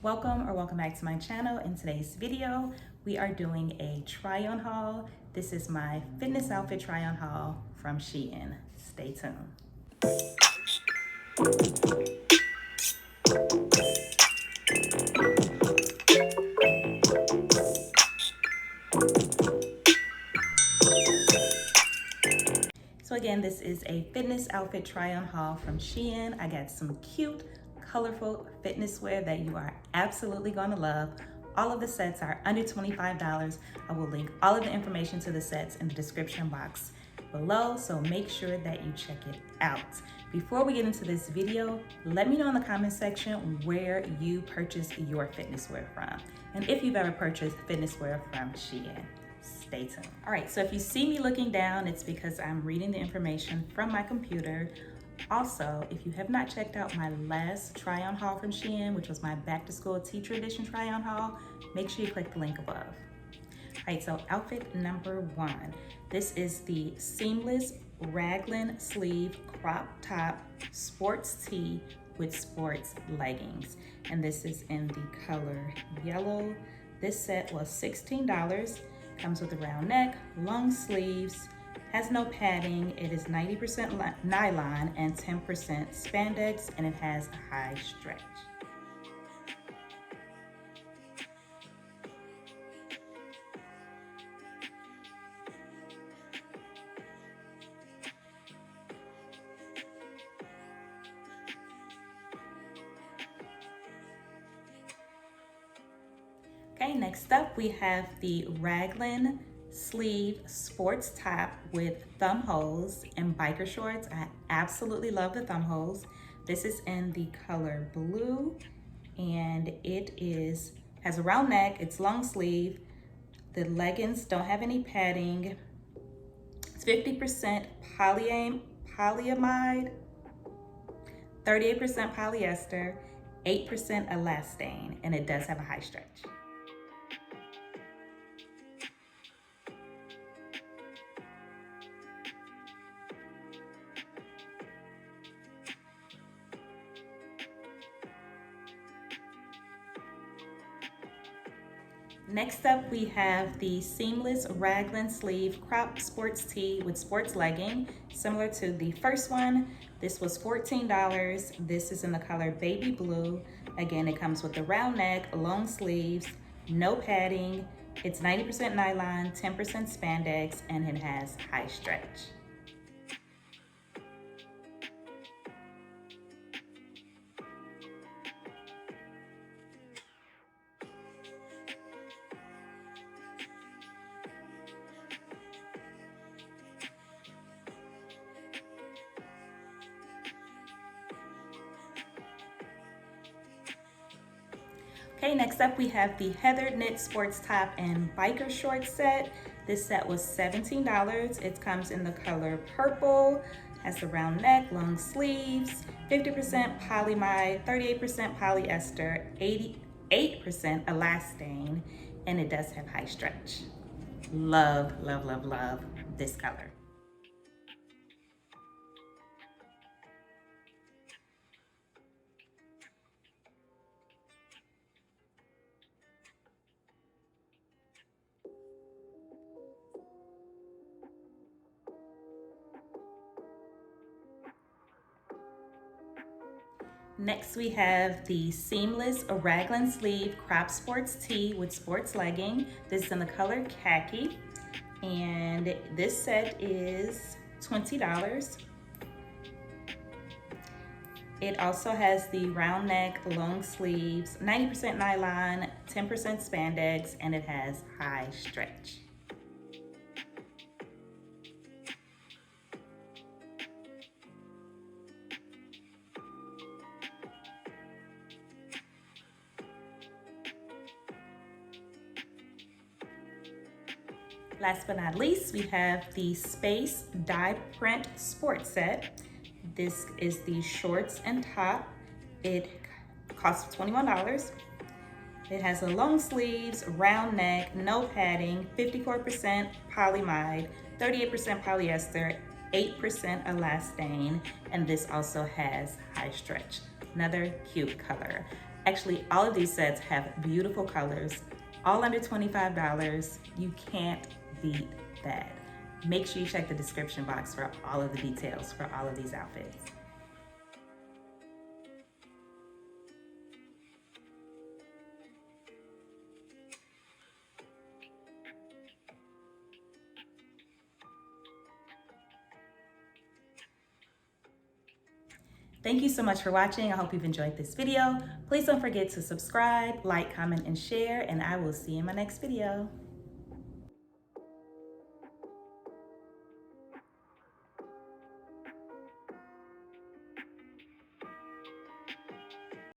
Welcome back to my channel. In today's video, we are doing a try-on haul. This is my fitness outfit try-on haul from Shein. Stay tuned. So again, this is a fitness outfit try-on haul from Shein. I got some cute, colorful fitness wear that you are absolutely gonna love. All of the sets are under $25. I will link all of the information to the sets in the description box below, so make sure that you check it out. Before we get into this video, let me know in the comment section where you purchased your fitness wear from, and if you've ever purchased fitness wear from Shein. Stay tuned. All right, so if you see me looking down, it's because I'm reading the information from my computer. Also, if you have not checked out my last try-on haul from Shein, which was my back to school teacher edition try-on haul, make sure you click the link above. All right, so outfit number one. This is the seamless raglan sleeve crop top sports tee with sports leggings. And this is in the color yellow. This set was $16. Comes with a round neck, long sleeves, has no padding. It is 90% nylon and 10% spandex, and it has a high stretch. Okay, next up we have the raglan sleeve sports top with thumb holes and biker shorts. I absolutely love the thumb holes. This is in the color blue, and it has a round neck, it's long sleeve. The leggings don't have any padding. It's 50% polyamide, 38% polyester, 8% elastane, and it does have a high stretch. Next up, we have the seamless raglan sleeve crop sports tee with sports legging, similar to the first one. This was $14. This is in the color baby blue. Again, it comes with the round neck, long sleeves, no padding. It's 90% nylon, 10% spandex, and it has high stretch. Okay, next up we have the heathered knit sports top and biker short set. This set was $17. It comes in the color purple, has the round neck, long sleeves, 50% polyamide, 38% polyester, 88% elastane, and it does have high stretch. Love, love, love, love this color. Next, we have the seamless raglan sleeve crop sports tee with sports legging. This is in the color khaki, and this set is $20. It also has the round neck, long sleeves, 90% nylon, 10% spandex, and it has high stretch. Last but not least, we have the Space Dye Print Sports Set. This is the shorts and top. It costs $21. It has a long sleeves, round neck, no padding, 54% polyamide, 38% polyester, 8% elastane, and this also has high stretch. Another cute color. Actually, all of these sets have beautiful colors, all under $25. You can't beat that. Make sure you check the description box for all of the details for all of these outfits. Thank you so much for watching. I hope you've enjoyed this video. Please don't forget to subscribe, like, comment, and share, and I will see you in my next video.